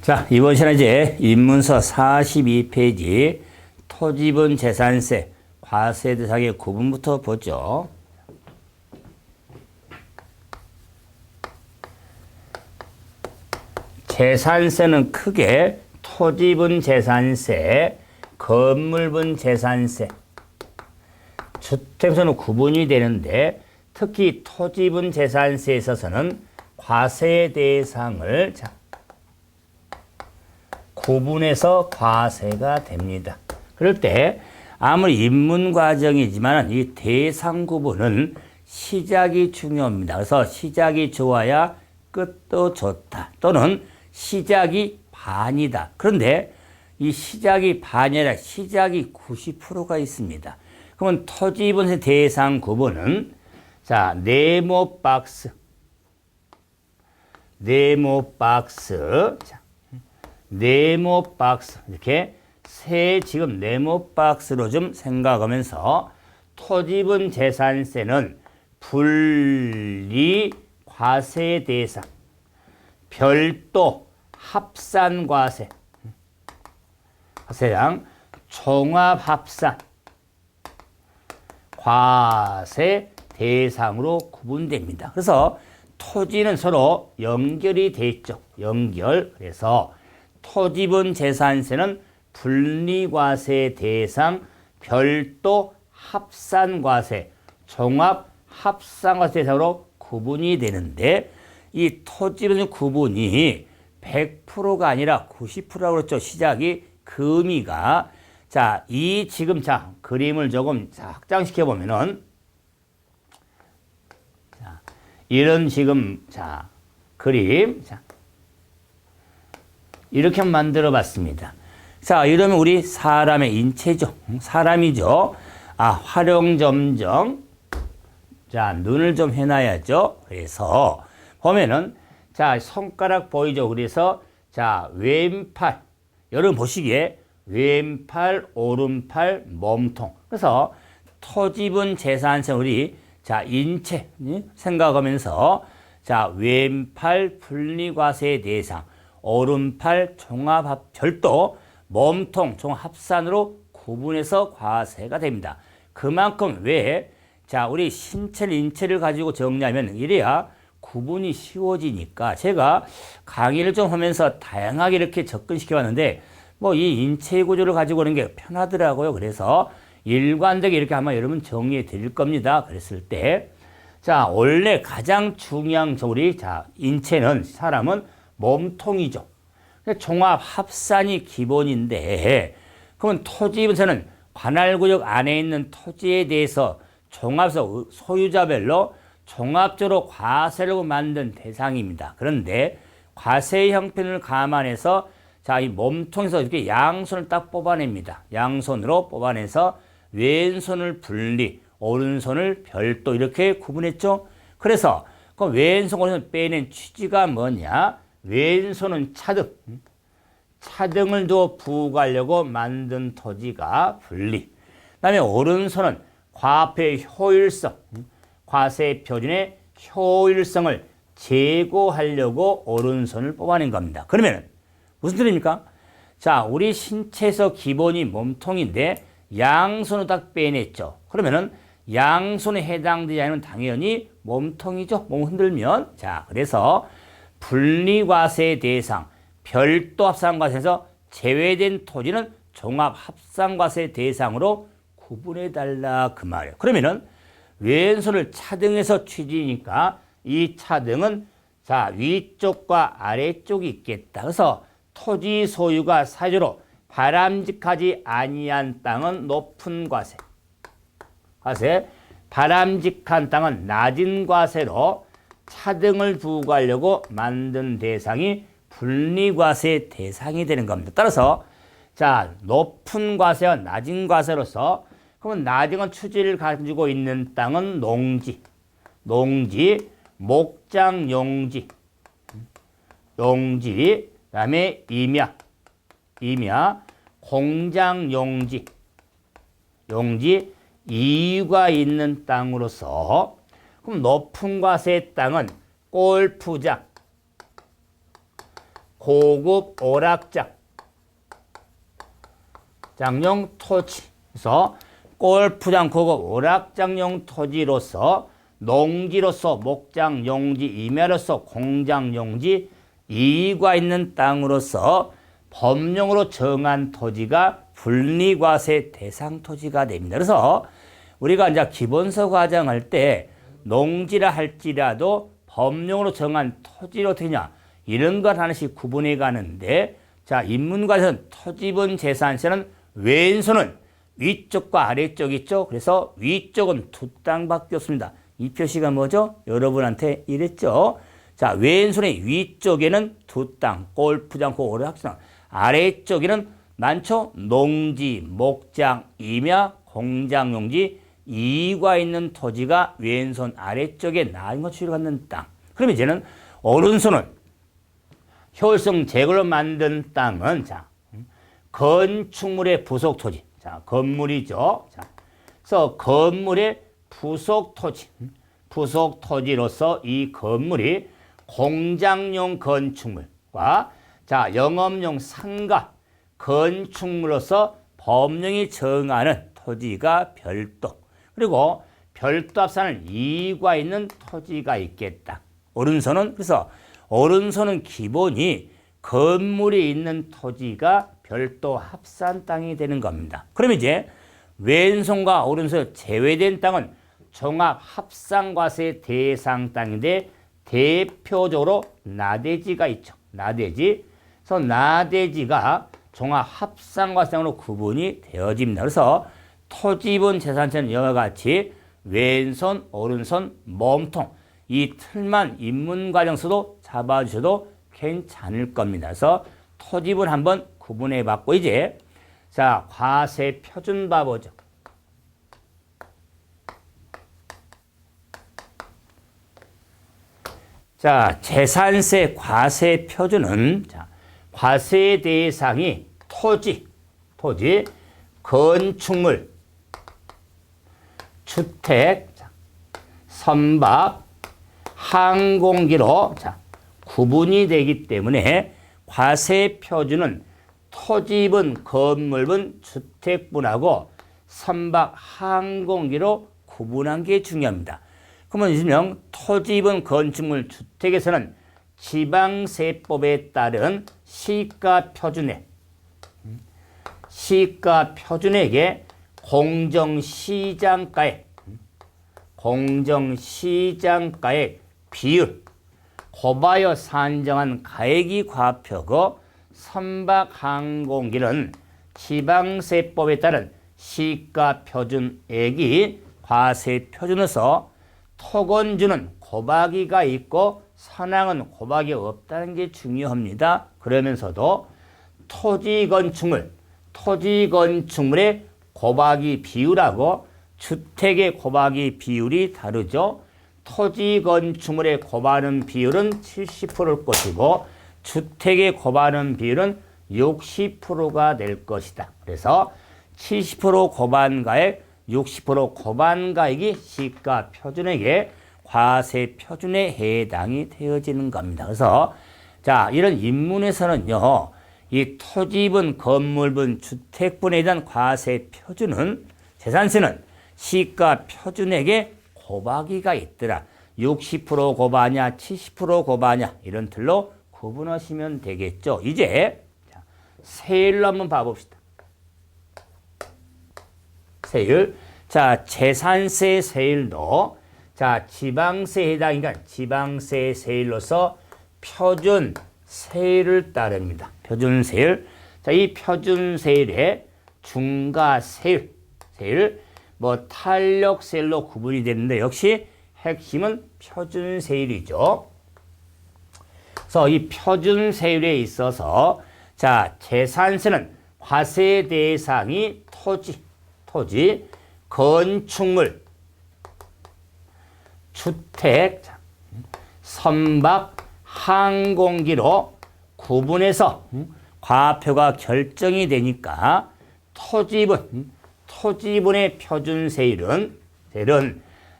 자, 이번 시간에 이제 입문서 42페이지 토지분 재산세 과세 대상의 구분부터 보죠. 재산세는 크게 토지분 재산세, 건물분 재산세, 주택에서는 구분이 되는데 특히 토지분 재산세에 있어서는 과세 대상을 구분해서 과세가 됩니다. 그럴 때 아무리 입문 과정이지만 이 대상 구분은 시작이 중요합니다. 그래서 시작이 좋아야 끝도 좋다. 또는 시작이 반이다. 그런데 이 시작이 반이 아니라 시작이 90%가 있습니다. 그러면 토지분세 대상 구분은 자, 네모 박스 이렇게 세 지금 네모 박스로 좀 생각하면서 토지분 재산세는 분리 과세 대상, 별도 합산 과세, 과세량 종합 합산 과세 대상으로 구분됩니다. 그래서 토지는 서로 연결이 돼 있죠. 연결. 그래서 토지분 재산세는 분리과세 대상, 별도 합산과세, 종합 합산과세 대상으로 구분이 되는데 이 토지분 구분이 100%가 아니라 90%라고 그랬죠. 시작이 금이가. 자, 이 지금 그림을 조금 확장시켜 보면은 이런 지금 그림 이렇게 만들어 봤습니다. 자, 이러면 우리 사람의 인체죠. 사람이죠. 활용점정. 눈을 좀 해놔야죠. 그래서 보면은 손가락 보이죠. 그래서 왼팔 여러분 보시기에 왼팔, 오른팔, 몸통. 그래서 토지분 재산세 우리 인체 생각하면서 왼팔 분리과세 대상, 오른팔 종합 별도, 몸통 종합합산으로 구분해서 과세가 됩니다. 그만큼 왜 우리 신체를 인체를 가지고 정리하면 이래야 구분이 쉬워지니까 제가 강의를 좀 하면서 다양하게 이렇게 접근시켜 봤는데 이 인체 구조를 가지고 오는 게 편하더라고요. 그래서 일관되게 이렇게 아마 여러분 정리해 드릴 겁니다. 그랬을 때 원래 가장 중요한 우리 인체는 사람은 몸통이죠. 종합 합산이 기본인데 그러면 토지분세는 관할구역 안에 있는 토지에 대해서 종합해서 소유자별로 종합적으로 과세를 만든 대상입니다. 그런데 과세 형편을 감안해서 이 몸통에서 이렇게 양손을 딱 뽑아냅니다. 양손으로 뽑아내서 왼손을 분리, 오른손을 별도 이렇게 구분했죠. 그래서 그 왼손, 오른손 빼낸 취지가 뭐냐? 왼손은 차등을 더 부과하려고 만든 토지가 분리. 그다음에 오른손은 과표의 효율성, 과세 표준의 효율성을 제고하려고 오른손을 뽑아낸 겁니다. 그러면 무슨 뜻입니까? 우리 신체에서 기본이 몸통인데 양손을 딱 빼냈죠. 그러면은 양손에 해당되지 않으면 당연히 몸통이죠. 몸 흔들면. 그래서 분리과세 대상, 별도 합산과세에서 제외된 토지는 종합합산과세 대상으로 구분해달라 그 말이에요. 그러면은 왼손을 차등해서 취지니까 이 차등은 위쪽과 아래쪽이 있겠다. 그래서 토지 소유가 사유로 바람직하지 아니한 땅은 높은 과세. 바람직한 땅은 낮은 과세로 차등을 부과하려고 만든 대상이 분리과세 대상이 되는 겁니다. 따라서 높은 과세와 낮은 과세로서 그러면 낮은 건 추지를 가지고 있는 땅은 농지, 목장 용지, 그다음에 임야, 공장 용지, 이유가 있는 땅으로서 그럼 높은 과세 땅은 골프장, 고급 오락장용 토지. 그래서 골프장 고급 오락장용 토지로서 농지로서 목장 용지 임야로서 공장 용지 이의가 있는 땅으로서 법령으로 정한 토지가 분리과세 대상 토지가 됩니다. 그래서 우리가 이제 기본서 과정할 때 농지라 할지라도 법령으로 정한 토지를 어떻게 하냐 이런 걸 하나씩 구분해 가는데 자 인문과에서는 토지분 재산세는 왼손은 위쪽과 아래쪽 있죠. 그래서 위쪽은 두 땅밖에 없습니다. 이 표시가 뭐죠? 여러분한테 이랬죠. 자 왼손의 위쪽에는 두 땅, 골프장, 오락장 아래쪽에는 많죠? 농지, 목장, 임야, 공장용지 이의가 있는 토지가 왼손 아래쪽에 나인 것처럼 갖는 땅. 그러면 이제는 오른손은 효율성 제거로 만든 땅은 자 건축물의 부속 토지. 자 건물이죠. 자 그래서 건물의 부속 토지. 부속 토지로서 이 건물이 공장용 건축물과 자 영업용 상가 건축물로서 법령이 정하는 토지가 별도 그리고 별도 합산은 이의가 있는 토지가 있겠다. 오른손은 그래서 오른손은 기본이 건물이 있는 토지가 별도 합산 땅이 되는 겁니다. 그러면 이제 왼손과 오른손 제외된 땅은 종합 합산과세 대상 땅인데 대표적으로 나대지가 있죠. 나대지. 그래서 나대지가 종합 합산과세로 구분이 되어집니다. 그래서 토지분 재산세는 이와 같이 왼손, 오른손, 몸통 이 틀만 인문과정서도 잡아주셔도 괜찮을 겁니다. 그래서 토지분 한번 구분해 봤고 이제 자 과세 표준 봐보죠. 자 재산세 과세 표준은 자 과세 대상이 토지, 건축물, 주택, 선박, 항공기로 자, 구분이 되기 때문에 과세 표준은 토지분, 건물분, 주택분하고 선박, 항공기로 구분한 게 중요합니다. 그러면 일명 토지분, 건축물, 주택에서는 지방세법에 따른 시가 표준액에 공정시장가액 비율 고바여 산정한 가액이 과표고 선박 항공기는 지방세법에 따른 시가 표준액이 과세 표준에서 토건주는 고박이가 있고 선항은 고박이 없다는 게 중요합니다. 그러면서도 토지 건축물의 고박이 비율하고 주택의 고박이 비율이 다르죠. 토지 건축물의 고발은 비율은 70%일 것이고 주택의 고발은 비율은 60%가 될 것이다. 그래서 70% 고반가액, 60% 고반가액이 시가 표준액에 과세 표준에 해당이 되어지는 겁니다. 그래서 자 이런 인문에서는요. 이 토지분, 건물분, 주택분에 대한 과세 표준은 재산세는 시가 표준액에 고박이가 있더라. 60% 고바냐, 70% 고바냐 이런 틀로 구분하시면 되겠죠. 이제 자, 세율로 한번 봐봅시다. 세율. 자 재산세 세율도 자 지방세에 해당이니까 지방세 세율로서 표준 세율을 따릅니다. 표준 세율. 자, 이 표준 세율의 중과 세율, 뭐 탄력 세율로 구분이 되는데 역시 핵심은 표준 세율이죠. 그래서 이 표준 세율에 있어서 자, 재산세는 과세 대상이 토지, 건축물, 주택, 선박, 항공기로 구분해서 과표가 결정이 되니까 토지분의 표준 세율은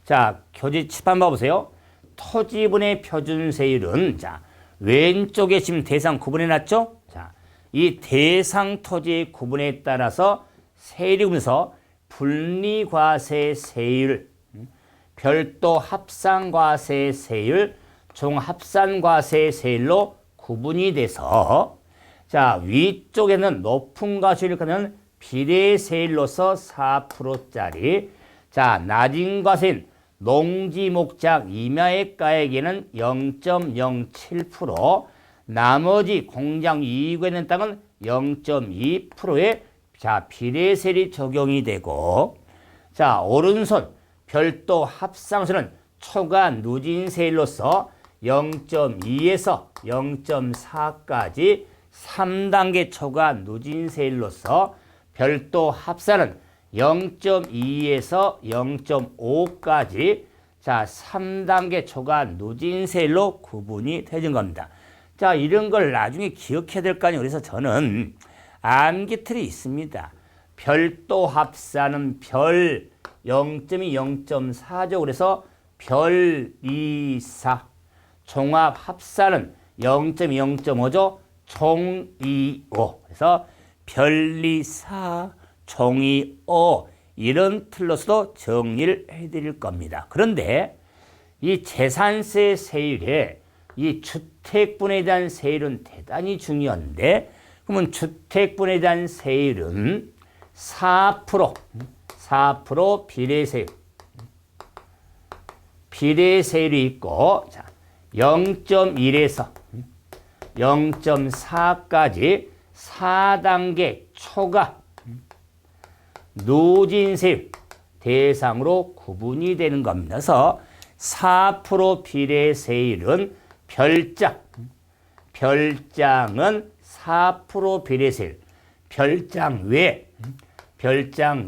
자 교재 칠판 봐보세요. 토지분의 표준 세율은 자 왼쪽에 지금 대상 구분해 놨죠? 자, 이 대상 토지의 구분에 따라서 세율이 구분해서 분리과세 세율, 별도 합산과세 세율, 종합산과세 세율로 구분이 돼서 자, 위쪽에는 높은 과세율을 가면 비례세율로서 4%짜리, 자, 낮은 과세인 농지 목작 임야액가액에는 0.07%, 나머지 공장 이익에 있는 땅은 0.2%의 자, 비례세율이 적용이 되고, 자, 오른손 별도 합산세는 초과 누진세율로서 0.2에서 0.4까지 3단계 초과 누진세율로서 별도 합산은 0.2에서 0.5까지 자 3단계 초과 누진세율로 구분이 되는 겁니다. 자, 이런 걸 나중에 기억해야 될 거 아니에요. 그래서 저는 암기틀이 있습니다. 별도 합산은 별 0.2, 0.4죠. 그래서 별 2, 4. 종합 합산은 0.2, 0.5죠. 종 2, 5. 그래서 별 2, 4, 종 2, 5. 이런 틀로서도 정리를 해드릴 겁니다. 그런데 이 재산세 세율에 이 주택분에 대한 세율은 대단히 중요한데, 그러면 주택분에 대한 세율은 4% 비례세율. 비례세율이 있고, 자, 0.1에서 0.4까지 4단계 초과 누진세율 대상으로 구분이 되는 겁니다. 그래서 4% 비례세율은 별장은 4% 비례세율, 별장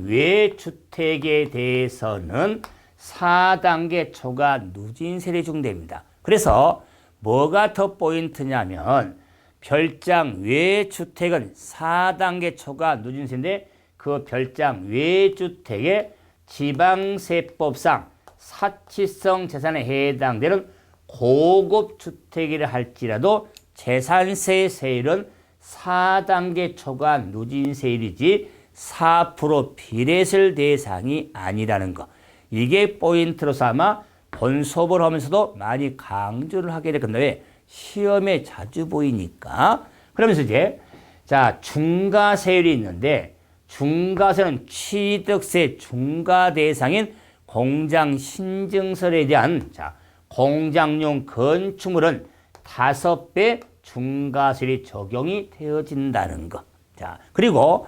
외 주택에 대해서는 4단계 초과 누진세율이 적용됩니다. 그래서 뭐가 더 포인트냐면 별장 외 주택은 4단계 초과 누진세인데 그 별장 외 주택의 지방세법상 사치성 재산에 해당되는 고급 주택이라 할지라도 재산세 세율은 4단계 초과 누진세율이지 4% 비례세율 대상이 아니라는 거. 이게 포인트로서 아마 본 수업을 하면서도 많이 강조를 하게 될 건데 시험에 자주 보이니까. 그러면서 이제 자, 중과세율이 있는데 중과세는 취득세 중과 대상인 공장 신증설에 대한 자, 공장용 건축물은 5배 중과세율이 적용이 되어진다는 것. 자, 그리고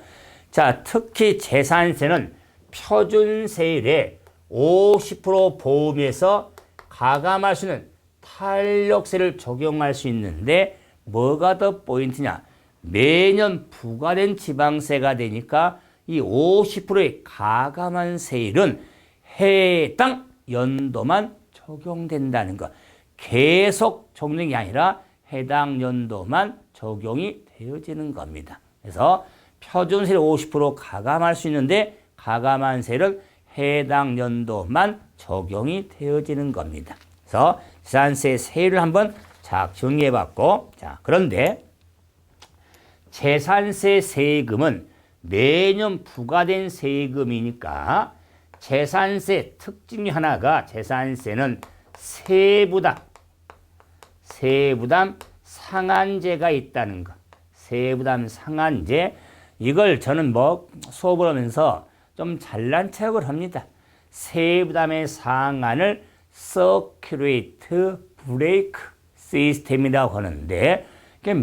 자, 특히 재산세는 표준세율에 50% 보험에서 가감할 수 있는 탄력세를 적용할 수 있는데 뭐가 더 포인트냐? 매년 부과된 지방세가 되니까 이 50%의 가감한 세율은 해당 연도만 적용된다는 것. 계속 적용이 아니라 해당 연도만 적용이 되어지는 겁니다. 그래서 표준세를 50% 가감할 수 있는데 가감한 세율은 해당 연도만 적용이 되어지는 겁니다. 그래서 재산세 세율을 한번 자 정리해봤고, 자 그런데 재산세 세금은 매년 부과된 세금이니까 재산세 특징 중 하나가 재산세는 세부담 상한제가 있다는 것. 세부담 상한제. 이걸 저는 뭐 수업을 하면서 좀 잘난 척을 합니다. 세부담의 상한을 서큘레이트 브레이크 시스템이라고 하는데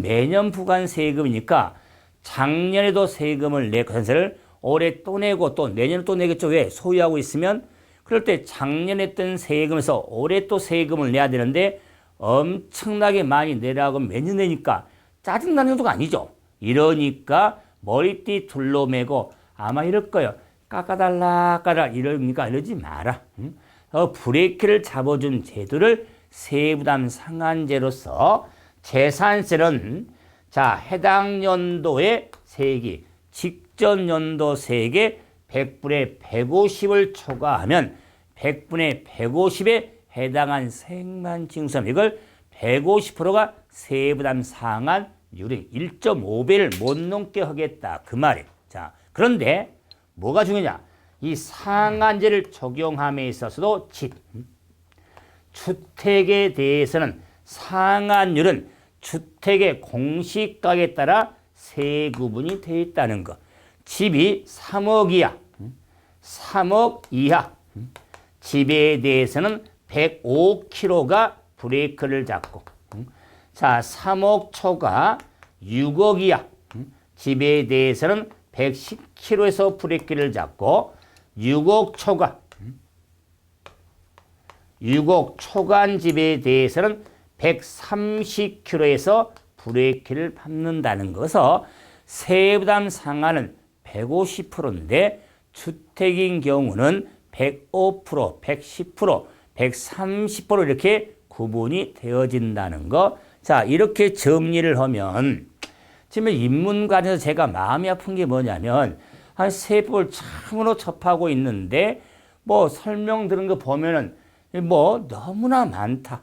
매년 부과한 세금이니까 작년에도 세금을 내고 전세를 올해 또 내고 또 내년에 또 내겠죠. 왜? 소유하고 있으면 그럴 때 작년에 했던 세금에서 올해 또 세금을 내야 되는데 엄청나게 많이 내라고 매년 내니까 짜증나는 정도가 아니죠. 이러니까 머리띠 둘러매고 아마 이럴 거예요. 깎아달라 이러니까 이러지 마라. 브레이크를 잡아준 제도를 세부담 상한제로서 재산세는 자 해당 연도의 세액이 직전 연도 세액의 100분의 150을 초과하면 100분의 150에 해당한 세액만 징수하면 이걸 150%가 세부담 상환율이 1.5배를 못 넘게 하겠다. 그 말이에요. 자, 그런데 뭐가 중요하냐? 이 상한제를 적용함에 있어서도 주택에 대해서는 상한율은 주택의 공시가에 따라 세구분이 되어 있다는 거. 집이 3억 이하, 3억 이하. 집에 대해서는 105kg가 브레이크를 잡고, 자, 3억 초과 6억 이하. 집에 대해서는 110kg에서 브레이크를 잡고 6억 초과한 집에 대해서는 130kg에서 브레이크를 밟는다는 것서 세부담 상한은 150%인데 주택인 경우는 105%, 110%, 130% 이렇게 구분이 되어진다는 거. 자, 이렇게 정리를 하면 지금 인문관에서 제가 마음이 아픈 게 뭐냐면 한 세법을 참으로 접하고 있는데 뭐 설명 들은 거 보면은 뭐 너무나 많다.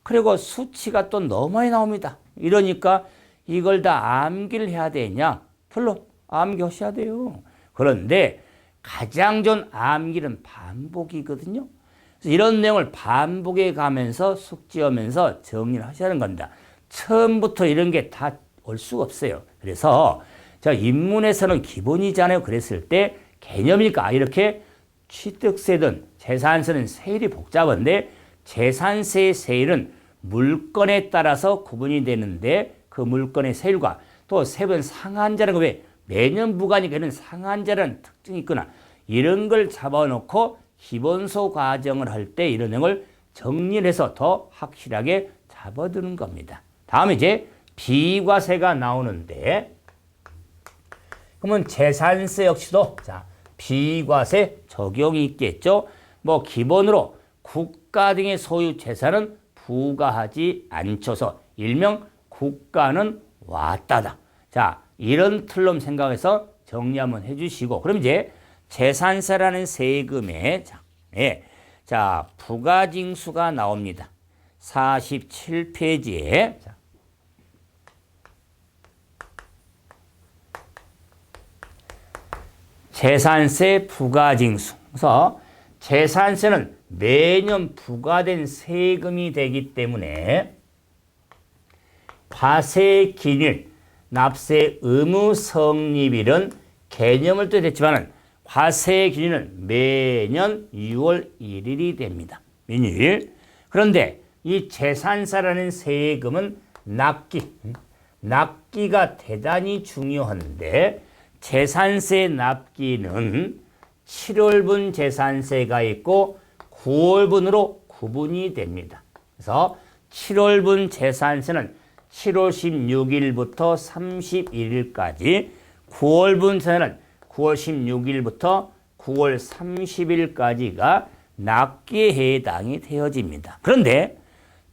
그리고 수치가 또 너무 많이 나옵니다. 이러니까 이걸 다 암기를 해야 되냐? 별로 암기하셔야 돼요. 그런데 가장 좋은 암기는 반복이거든요. 그래서 이런 내용을 반복해 가면서 숙지하면서 정리를 하셔야 하는 겁니다. 처음부터 이런 게 다 올 수가 없어요. 그래서 자, 인문에서는 기본이잖아요. 그랬을 때 개념이니까 이렇게 취득세든 재산세는 세율이 복잡한데 재산세의 세율은 물건에 따라서 구분이 되는데 그 물건의 세율과 또 세분 상한제라는 거 왜 매년 부과니까 이런 상한제라는 특징이 있거나 이런 걸 잡아놓고 기본소 과정을 할 때 이런 내용을 정리를 해서 더 확실하게 잡아두는 겁니다. 다음에 이제 비과세가 나오는데 그러면 재산세 역시도 자, 비과세 적용이 있겠죠. 뭐 기본으로 국가 등의 소유 재산은 부과하지 않죠서 일명 국가는 왔다다. 자, 이런 틀로 생각해서 정리 한번 해주시고 그럼 이제 재산세라는 세금에 자, 부가징수가 나옵니다. 47페이지에 재산세 부가징수. 그래서 재산세는 매년 부과된 세금이 되기 때문에 과세 기일, 납세 의무 성립일은 개념을 뜻했지만 과세 기일은 매년 6월 1일이 됩니다. 민일. 그런데 이 재산세라는 세금은 납기가 대단히 중요한데 재산세 납기는 7월분 재산세가 있고 9월분으로 구분이 됩니다. 그래서 7월분 재산세는 7월 16일부터 31일까지, 9월분 세는 9월 16일부터 9월 30일까지가 납기에 해당이 되어집니다. 그런데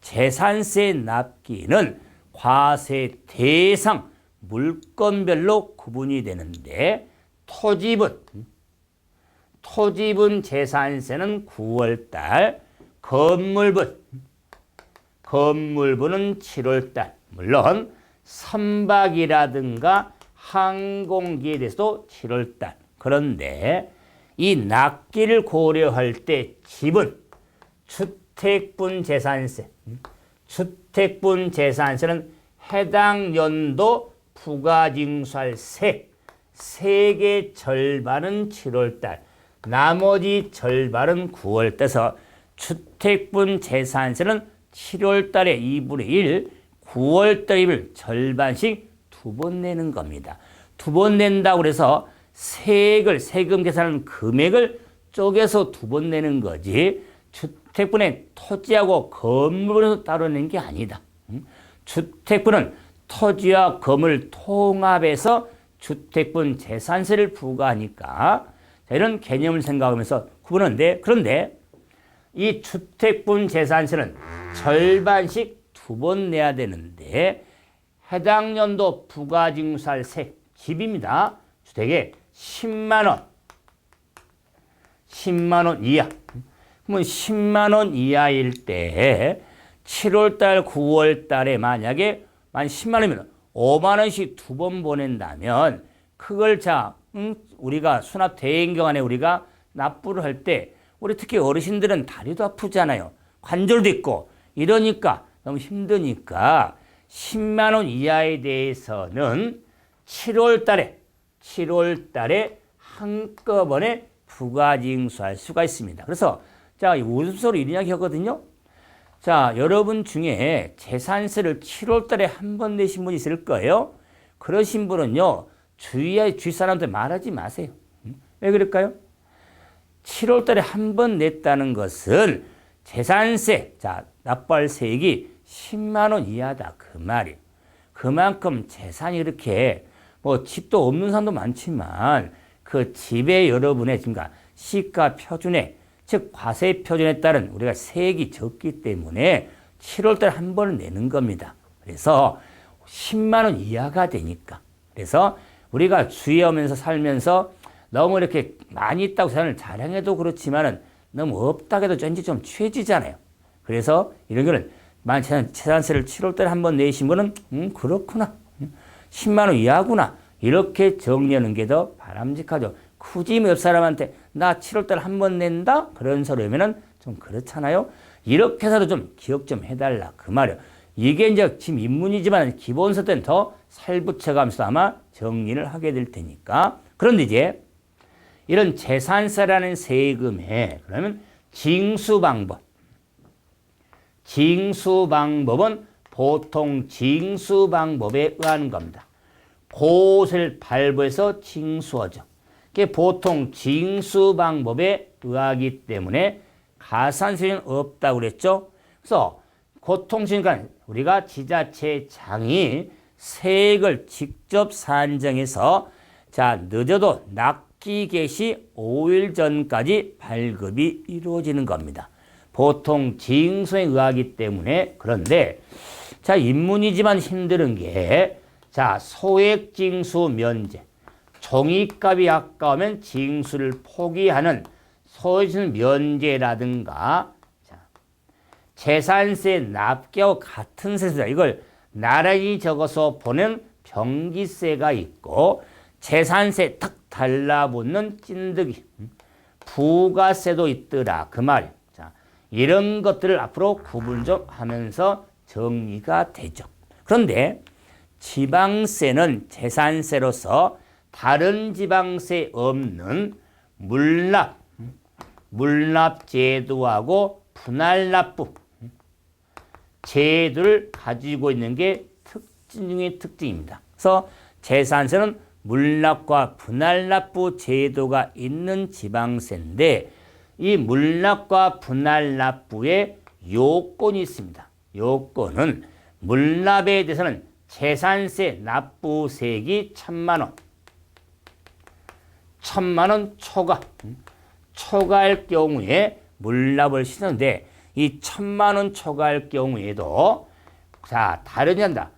재산세 납기는 과세 대상 물건별로 구분이 되는데 토지분 재산세는 9월달, 건물분은 7월달. 물론 선박이라든가 항공기에 대해서도 7월달. 그런데 이 납기를 고려할 때 집은 주택분 재산세는 해당 연도 부가징수할 세액의 절반은 7월달, 나머지 절반은 9월달에서 주택분 재산세는 7월달에 2분의 1, 9월달 2를 절반씩 두 번 내는 겁니다. 두 번 낸다고 해서 세금 계산하는 금액을 쪼개서 두 번 내는 거지 주택분의 토지하고 건물을 따로 내는 게 아니다. 주택분은 토지와 건물 통합해서 주택분 재산세를 부과하니까 자, 이런 개념을 생각하면서 구분하는데 그런데 이 주택분 재산세는 절반씩 두 번 내야 되는데 해당 연도 부가징수할 집입니다. 주택에 10만 원 이하. 그러면 10만 원 이하일 때 7월 달, 9월 달에 만약에 만 10만 원이면 5만 원씩 두 번 보낸다면 그걸 우리가 수납 대행경안에 우리가 납부를 할 때 우리 특히 어르신들은 다리도 아프잖아요. 관절도 있고 이러니까 너무 힘드니까 10만 원 이하에 대해서는 7월 달에 한꺼번에 부가징수할 수가 있습니다. 그래서 자, 웃음소리 이런 이야기 하거든요. 자, 여러분 중에 재산세를 7월 달에 한 번 내신 분이 있을 거예요. 그러신 분은요, 주위 사람한테 말하지 마세요. 왜 그럴까요? 7월 달에 한 번 냈다는 것은 재산세, 자, 납부할 세액이 10만 원 이하다. 그 말이에요. 그만큼 재산이 이렇게 뭐 집도 없는 사람도 많지만 그 집에 여러분의 지금까 시가 표준에 즉 과세 표준에 따른 우리가 세액이 적기 때문에 7월 달에 한 번을 내는 겁니다. 그래서 10만 원 이하가 되니까. 그래서 우리가 주의하면서 살면서 너무 이렇게 많이 있다고 자산을 자랑해도 그렇지만은 너무 없다고 해도 왠지 좀 취해지잖아요. 그래서 이런 거는 재산세를 7월 달에 한 번 내신 분은 그렇구나. 10만 원 이하구나. 이렇게 정리하는 게 더 바람직하죠. 굳이 옆 사람한테 나 7월 달에 한 번 낸다? 그런 소리 하면은 좀 그렇잖아요. 이렇게 해서도 좀 기억 좀 해달라. 그 말이에요. 이게 이제 지금 입문이지만 기본서 때는 더 살붙여가면서 아마 정리를 하게 될 테니까. 그런데 이제 이런 재산세라는 세금에 그러면 징수방법은 보통 징수방법에 의한 겁니다. 그것을 발부해서 징수하죠. 그게 보통 징수방법에 의하기 때문에 가산세는 없다고 그랬죠. 그래서 고통지니까 우리가 지자체장이 세액을 직접 산정해서 자, 늦어도 납기 개시 5일 전까지 발급이 이루어지는 겁니다. 보통 징수에 의하기 때문에. 그런데 자, 입문이지만 힘든 게 자, 소액징수 면제, 종이값이 아까우면 징수를 포기하는 소액징수 면제라든가 자, 재산세 납기하고 같은 세수다. 이걸 나란히 적어서 보는 병기세가 있고 재산세 탁 달라붙는 찐득이 부가세도 있더라. 그 말이에요. 자, 이런 것들을 앞으로 구분 좀 하면서 정리가 되죠. 그런데 지방세는 재산세로서 다른 지방세 없는 물납제도하고 분할납부 제도를 가지고 있는 게 특징 중의 특징입니다. 그래서 재산세는 물납과 분할납부 제도가 있는 지방세인데 이 물납과 분할납부에 요건이 있습니다. 요건은 물납에 대해서는 재산세 납부세액이 1,000만 원 초과할 경우에 물납을 시도하는데 이 1,000만 원 초과할 경우에도 자, 다르지 않다.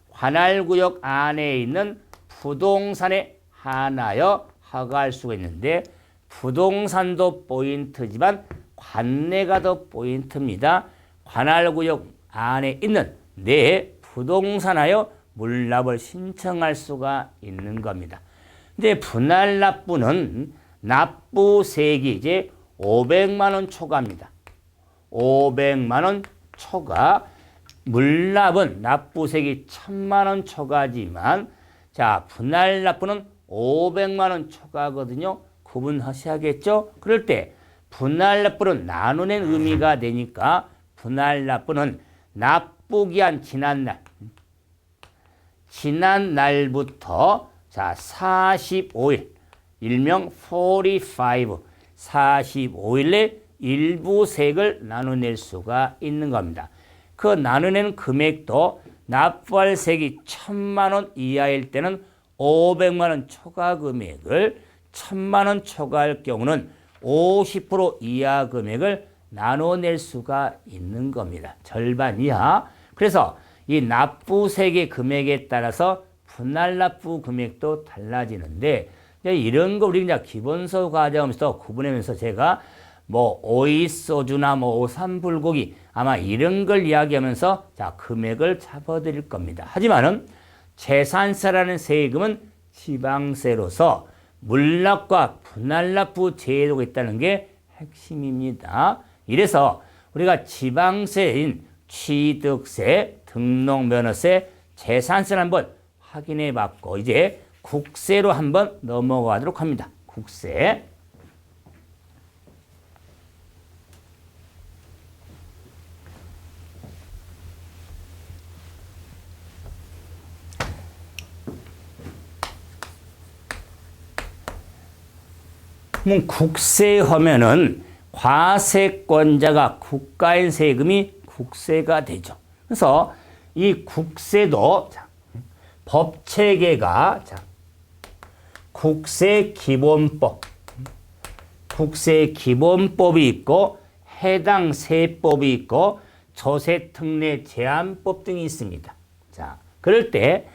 관할구역 안에 있는 부동산에 한하여 허가할 수가 있는데 부동산도 포인트지만 관내가 더 포인트입니다. 관할구역 안에 있는 내 부동산하여 물납을 신청할 수가 있는 겁니다. 근데 분할납부는 납부세액이 이제 500만 원 초과입니다. 500만 원 초과. 물납은 납부세액이 1,000만 원 초과지만 자, 분할납부는 500만 원 초과거든요. 구분하셔야겠죠? 그럴 때 분할납부는 나누는 의미가 되니까 분할납부는 납부기한 지난 날부터 자, 45일 일명 45일 내 일부 세액을 나눠낼 수가 있는 겁니다. 그 나눠내는 금액도 납부할 세액이 1,000만 원 이하일 때는 500만 원 초과 금액을 1,000만 원 초과할 경우는 50% 이하 금액을 나눠낼 수가 있는 겁니다. 절반 이하. 그래서 이 납부세액의 금액에 따라서 분할납부 금액도 달라지는데 이런 거 우리 그냥 기본서 과정에서 구분하면서 제가 뭐 오이 소주나 뭐 오삼불고기 아마 이런 걸 이야기하면서 자, 금액을 잡아드릴 겁니다. 하지만은 재산세라는 세금은 지방세로서 물납과 분할납부 제도가 있다는 게 핵심입니다. 이래서 우리가 지방세인 취득세, 등록면허세, 재산세를 한번 확인해 봤고 이제 국세로 한번 넘어가도록 합니다. 국세. 국세 하면은 과세권자가 국가인 세금이 국세가 되죠. 그래서 이 국세도 법 체계가 국세기본법, 국세기본법이 있고 해당 세법이 있고 조세특례 제한법 등이 있습니다. 자, 그럴 때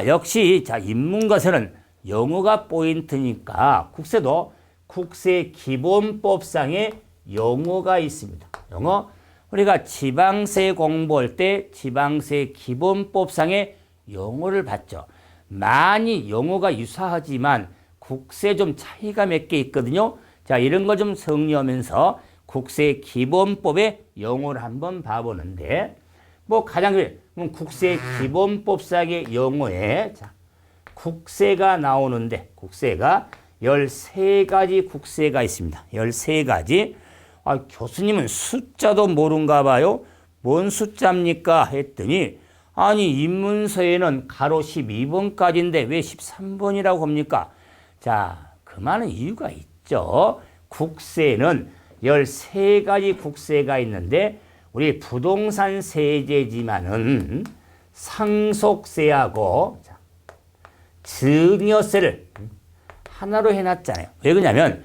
역시 인문과세는 영어가 포인트니까 국세도 국세기본법상의 용어가 있습니다. 영어 우리가 지방세 공부할 때 지방세 기본법상의 용어를 봤죠. 많이 용어가 유사하지만 국세 좀 차이가 몇 개 있거든요. 자, 이런 거 좀 정리하면서 국세 기본법의 용어를 한번 봐보는데 가장 국세 기본법상의 용어에 국세가 나오는데 국세가 13가지 국세가 있습니다. 13가지. 교수님은 숫자도 모른가 봐요. 뭔 숫자입니까? 했더니 아니 인문서에는 가로 12번까지인데 왜 13번이라고 합니까? 자, 그 말은 이유가 있죠. 국세는 13가지 국세가 있는데 우리 부동산 세제지만은 상속세하고 증여세를 하나로 해놨잖아요. 왜 그러냐면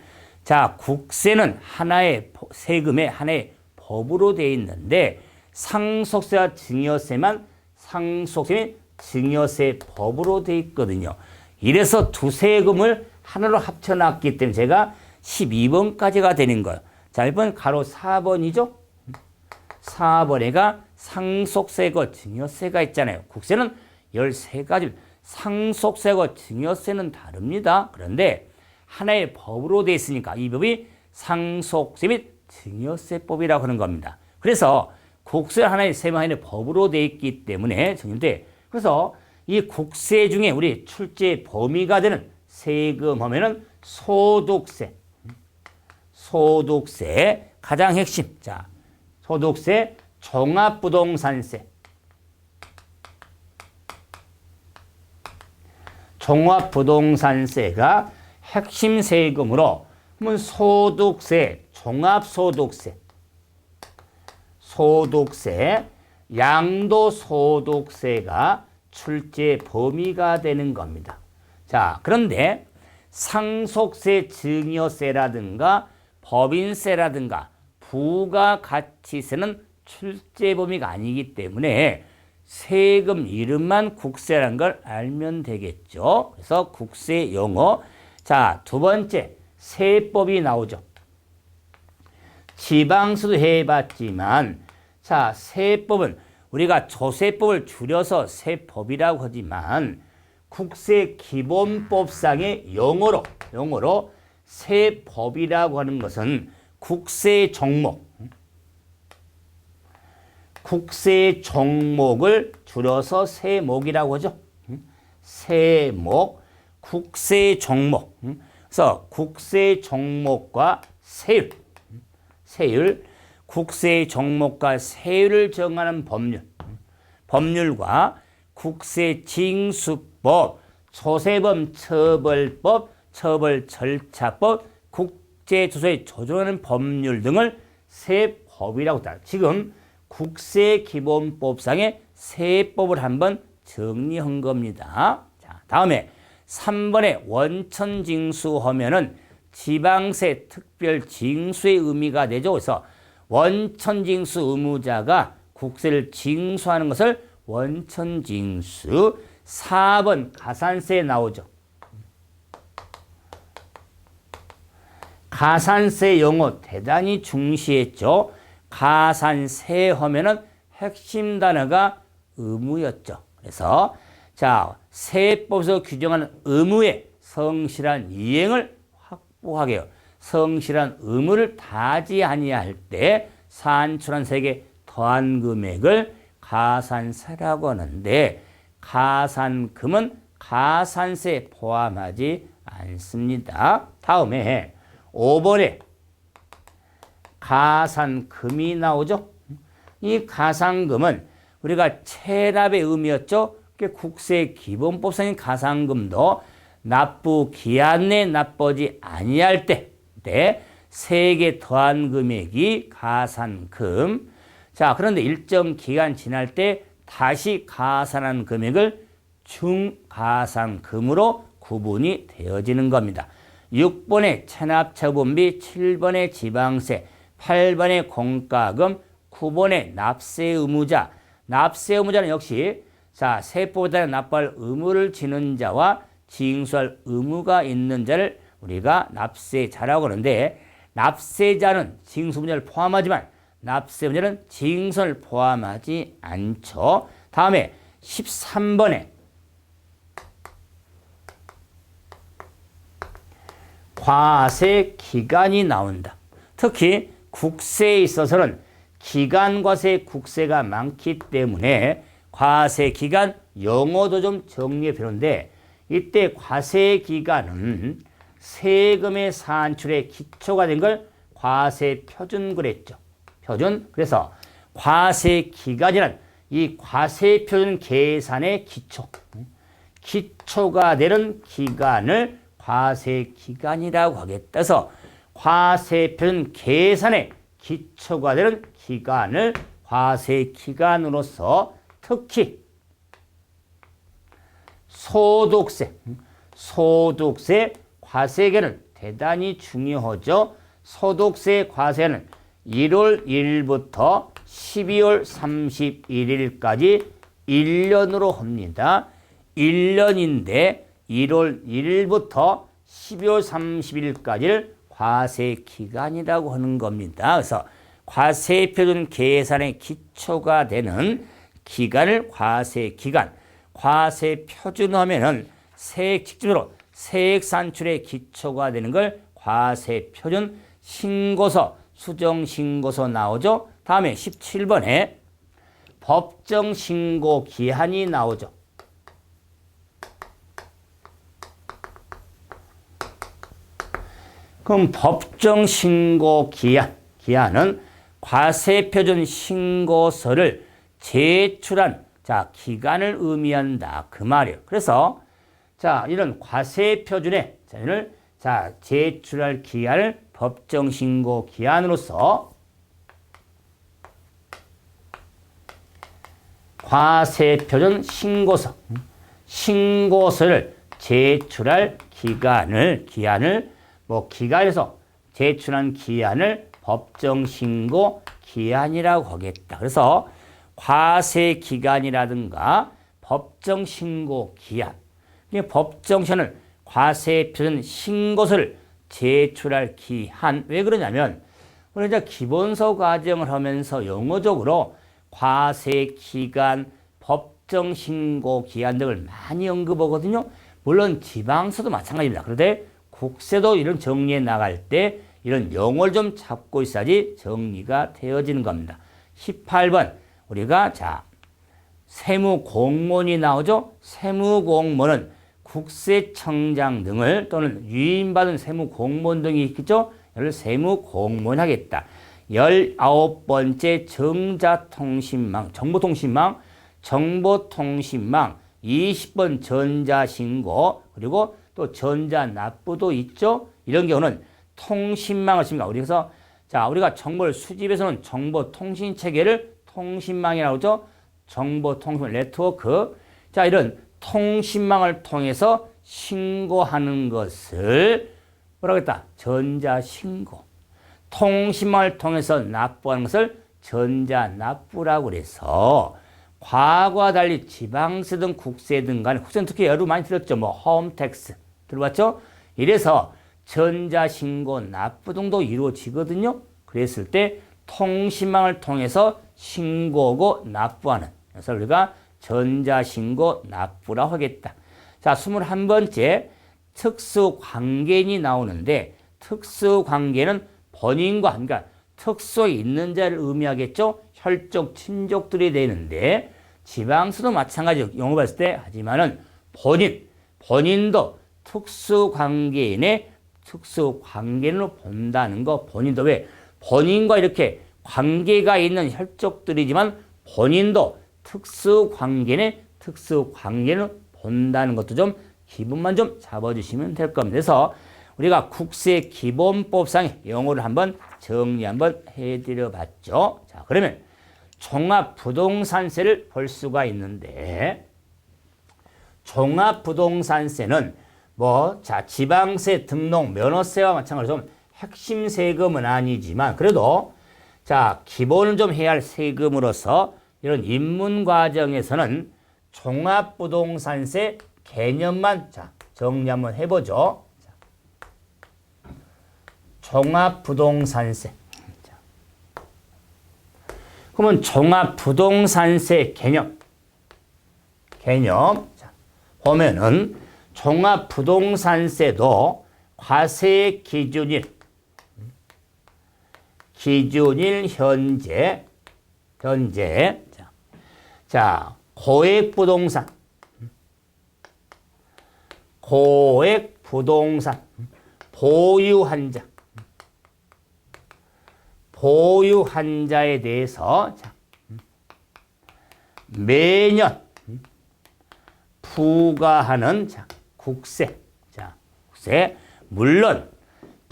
국세는 하나의 세금의 하나의 법으로 되어 있는데 상속세와 증여세만 상속세 증여세 법으로 되어 있거든요. 이래서 두 세금을 하나로 합쳐놨기 때문에 제가 12번까지가 되는 거예요. 자, 1번 가로 4번이죠. 4번에가 상속세고 증여세가 있잖아요. 국세는 13가지, 상속세고 증여세는 다릅니다. 그런데 하나의 법으로 되어 있으니까 이 법이 상속세 및 증여세법이라고 하는 겁니다. 그래서 국세 하나의 세마인의 법으로 되어 있기 때문에 정리돼. 그래서 이 국세 중에 우리 출제 범위가 되는 세금 하면은 소득세. 소득세 가장 핵심. 자, 소득세, 종합부동산세. 종합부동산세가 핵심 세금으로 소득세, 종합소득세, 소득세, 양도소득세가 출제 범위가 되는 겁니다. 자, 그런데 상속세, 증여세라든가 법인세라든가 부가가치세는 출제 범위가 아니기 때문에 세금 이름만 국세라는 걸 알면 되겠죠. 그래서 국세 용어. 자, 두 번째 세법이 나오죠. 지방세도 해봤지만 세법은 우리가 조세법을 줄여서 세법이라고 하지만 국세기본법상의 용어로 세법이라고 하는 것은 국세 종목을 줄여서 세목이라고 하죠. 세목, 국세 종목. 그래서 국세 종목과 세율, 국세 종목과 세율을 정하는 법률과 국세 징수법, 조세범 처벌법, 처벌절차법, 국제조세 조정하는 법률 등을 세법이라고 한다. 지금 국세기본법상의 세법을 한번 정리한 겁니다. 자, 다음에 3번에 원천징수 하면은 지방세 특별징수의 의미가 되죠. 그래서 원천징수 의무자가 국세를 징수하는 것을 원천징수. 4번 가산세 나오죠. 가산세 용어 대단히 중시했죠. 가산세 하면은 핵심 단어가 의무였죠. 그래서 자, 세법에서 규정하는 의무의 성실한 이행을 확보하게 해요. 성실한 의무를 다하지 아니할 때 산출한 세액에 더한 금액을 가산세라고 하는데 가산금은 가산세에 포함하지 않습니다. 다음에 5번에 가산금이 나오죠. 이 가산금은 우리가 체납의 의미였죠. 국세 기본법상인 가산금도 납부 기한 내에 납부하지 아니할 때 세액에 더한 금액이 가산금. 자, 그런데 일정 기간 지날 때 다시 가산한 금액을 중가산금으로 구분이 되어지는 겁니다. 6번의 체납처분비, 7번의 지방세, 8번의 공과금, 9번의 납세 의무자. 납세 의무자는 역시 자, 세법에 납부할 의무를 지는 자와 징수할 의무가 있는 자를 우리가 납세자라고 하는데 납세자는 징수분야를 포함하지만 납세분야는 징수를 포함하지 않죠. 다음에 13번에 과세 기간이 나온다. 특히 국세에 있어서는 기간과세, 국세가 많기 때문에 과세 기간 용어도 좀 정리해 필요한데 이때 과세 기간은 세금의 산출의 기초가 된 걸 과세 표준 그랬죠. 표준. 그래서 과세 기간이란 이 과세 표준 계산의 기초가 되는 기간을 과세 기간이라고 하겠다. 그래서 과세 표준 계산의 기초가 되는 기간을 과세 기간으로서 특히 소득세 과세계는 대단히 중요하죠. 소득세 과세는 1월 1일부터 12월 31일까지 1년으로 합니다. 1년인데 1월 1일부터 12월 31일까지를 과세 기간이라고 하는 겁니다. 그래서 과세 표준 계산의 기초가 되는 기간을 과세 기간, 과세 표준 하면은 세액 직전으로 세액 산출의 기초가 되는 걸 과세 표준 신고서, 수정 신고서 나오죠. 다음에 17번에 법정 신고 기한이 나오죠. 그럼 법정 신고 기한은 과세 표준 신고서를 제출한 자, 기간을 의미한다. 그 말이에요. 그래서 자, 이런 과세 표준에 자, 제출할 기한을 법정 신고 기한으로서 과세 표준 신고서를 제출할 기간을 기간에서 제출한 기한을 법정 신고 기한이라고 하겠다. 그래서 과세 기간이라든가 법정 신고 기한, 법정 시한을 과세 표준 신고서를 제출할 기한. 왜 그러냐면 우리 이제 기본서 과정을 하면서 용어적으로 과세 기간, 법정 신고 기한 등을 많이 언급하거든요. 물론 지방서도 마찬가지입니다. 그런데 국세도 이런 정리해 나갈 때 이런 용어를 좀 잡고 있어야지 정리가 되어지는 겁니다. 18번 우리가 자 세무공무원이 나오죠. 세무공무원은 국세청장 등을 또는 위임받은 세무공무원 등이 있겠죠. 이를 세무공무원 하겠다. 19번째 정보통신망 20번 전자신고 그리고 또 전자납부도 있죠. 이런 경우는 통신망을 씁니다. 그래서 자 우리가 정보를 수집해서는 정보통신체계를 통신망이라고 하죠. 정보통신 네트워크. 자 이런 통신망을 통해서 신고하는 것을 뭐라고 했다? 전자신고. 통신망을 통해서 납부하는 것을 전자납부라고 그래서 과거와 달리 지방세 등 국세 등 간에 국세는 특히 여러 많이 들었죠. 뭐 홈택스 들어봤죠? 이래서 전자신고 납부 등도 이루어지거든요. 그랬을 때 통신망을 통해서 신고하고 납부하는. 그래서 우리가 전자신고 납부라고 하겠다. 자, 21번째 특수관계인이 나오는데 특수관계는 본인과 그러니까 특수에 있는 자를 의미하겠죠. 혈족, 친족들이 되는데 지방수도 마찬가지로 영어 봤을 때 하지만은 본인도 특수관계인의 특수관계인으로 본다는 거. 본인도 왜? 본인과 이렇게 관계가 있는 혈족들이지만 본인도 특수관계인의 특수관계인을 본다는 것도 좀 기분만 좀 잡아주시면 될 겁니다. 그래서 우리가 국세 기본법상의 용어를 한번 정리 한번 해드려 봤죠. 자, 그러면 종합부동산세를 볼 수가 있는데 종합부동산세는 자, 지방세, 등록, 면허세와 마찬가지로 좀 핵심 세금은 아니지만 그래도 자, 기본을 좀 해야 할 세금으로서 이런 입문 과정에서는 종합부동산세 개념만 자, 정리 한번 해보죠. 자, 종합부동산세. 자, 그러면 종합부동산세 개념. 자, 보면은 종합부동산세도 과세 기준일 현재 자, 고액부동산 보유한 자에 대해서 자, 매년 부과하는 자, 국세. 물론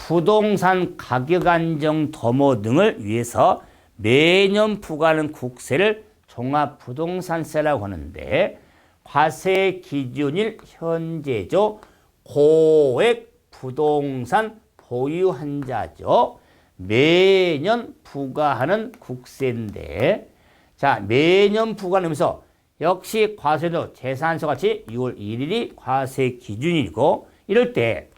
부동산 가격 안정 도모 등을 위해서 매년 부과하는 국세를 종합부동산세라고 하는데 과세 기준일 현재죠. 고액 부동산 보유한 자죠. 매년 부과하는 국세인데 자, 매년 부과하면서 역시 과세도 재산세 같이 6월 1일이 과세 기준이고 이럴 때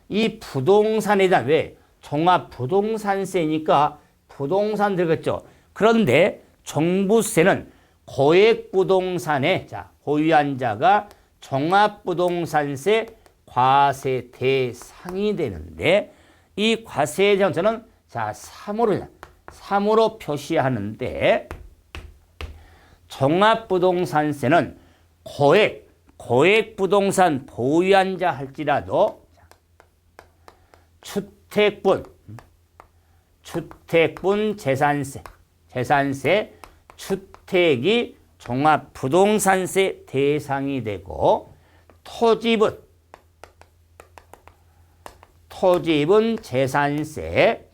이 부동산에 대한 왜 종합부동산세니까 부동산 들겠죠. 그런데 종부세는 고액부동산에 자, 보유한 자가 종합부동산세 과세 대상이 되는데 이 과세 대상자는 자, 3으로 표시하는데 종합부동산세는 고액부동산 보유한 자 할지라도 주택분 재산세, 주택이 종합부동산세 대상이 되고 토지분 재산세,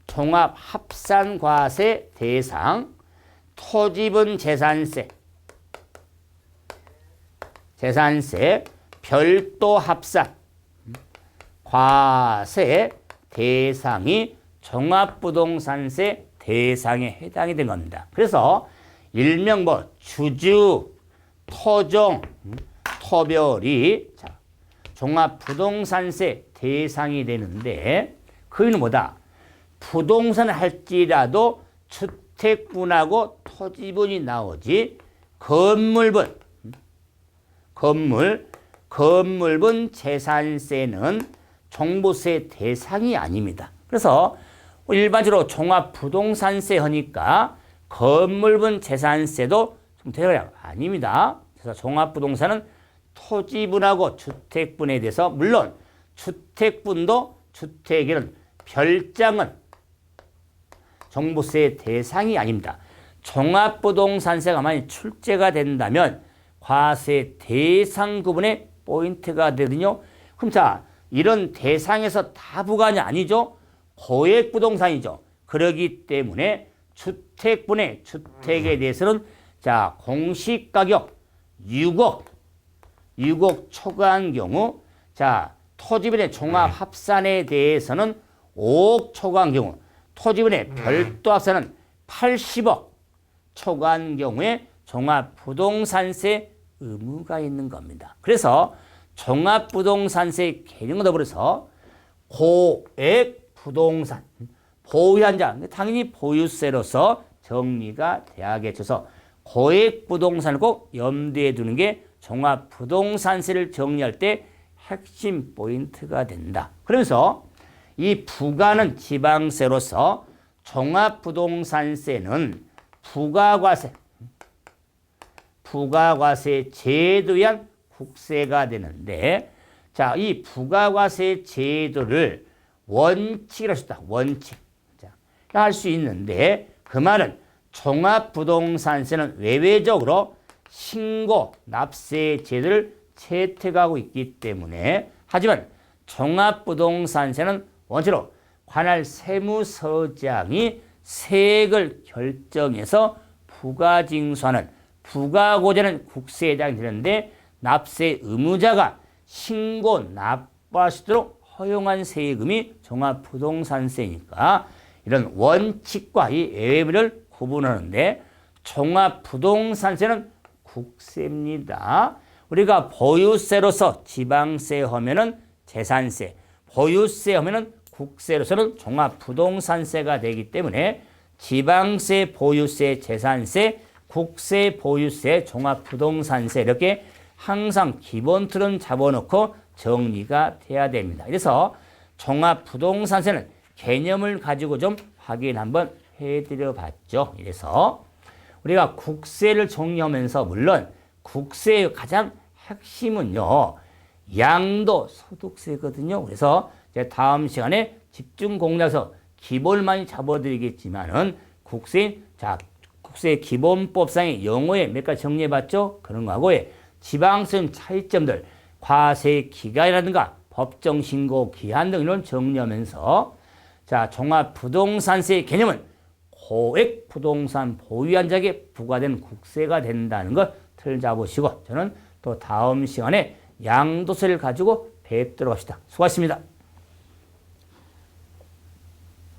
종합합산과세 대상, 토지분 재산세, 별도 합산, 과세 대상이 종합부동산세 대상에 해당이 된 겁니다. 그래서 일명 주주, 토종, 토별이 종합부동산세 대상이 되는데 그 이유는 뭐다? 부동산을 할지라도 주택분하고 토지분이 나오지 건물분 재산세는 종부세 대상이 아닙니다. 그래서 일반적으로 종합부동산세 하니까 건물분 재산세도 좀 대상이 아닙니다. 그래서 종합부동산은 토지분하고 주택분에 대해서 물론 주택분도 주택에는 별장은 종부세 대상이 아닙니다. 종합부동산세가 만약 출제가 된다면 과세 대상 구분의 포인트가 되거든요. 그럼 자, 이런 대상에서 다 부과하냐? 아니죠. 고액부동산이죠. 그러기 때문에 주택분의 주택에 대해서는 자, 공시가격 6억 초과한 경우 자, 토지분의 종합합산에 대해서는 5억 초과한 경우 토지분의 별도 합산은 80억 초과한 경우에 종합부동산세 의무가 있는 겁니다. 그래서 종합부동산세 개념과 더불어서 고액 부동산, 보유한 자, 당연히 보유세로서 정리가 돼야겠죠. 고액 부동산을 꼭 염두에 두는 게 종합부동산세를 정리할 때 핵심 포인트가 된다. 그러면서 이 부가는 지방세로서 종합부동산세는 부가과세 제도에 의한 국세가 되는데, 자, 이 부가과세 제도를 원칙이라고 했다. 원칙. 할 수 있는데, 그 말은 종합부동산세는 외외적으로 신고 납세 제도를 채택하고 있기 때문에, 하지만 종합부동산세는 원칙으로 관할 세무서장이 세액을 결정해서 부가징수하는, 부가고자는 국세에 해당이 되는데, 납세 의무자가 신고 납부할 수 있도록 허용한 세금이 종합부동산세니까 이런 원칙과 이 예외를 구분하는데, 종합부동산세는 국세입니다. 우리가 보유세로서 지방세 하면은 재산세, 보유세 하면은 국세로서는 종합부동산세가 되기 때문에 지방세, 보유세, 재산세, 국세, 보유세, 종합부동산세 이렇게 항상 기본 틀은 잡아놓고 정리가 돼야 됩니다. 그래서 종합부동산세는 개념을 가지고 좀 확인 한번 해드려 봤죠. 이래서 우리가 국세를 정리하면서 물론 국세의 가장 핵심은요, 양도소득세거든요. 그래서 이제 다음 시간에 집중 공략에서 기본을 많이 잡아드리겠지만은 국세 기본법상의 용어에 몇 가지 정리해봤죠. 그런 거하고의 지방세는 차이점들, 과세 기간이라든가 법정 신고 기한 등 이런 정리하면서, 자, 종합부동산세의 개념은 고액 부동산 보유한 자에게 부과된 국세가 된다는 것 틀 잡으시고, 저는 또 다음 시간에 양도세를 가지고 뵙도록 합시다. 수고하셨습니다.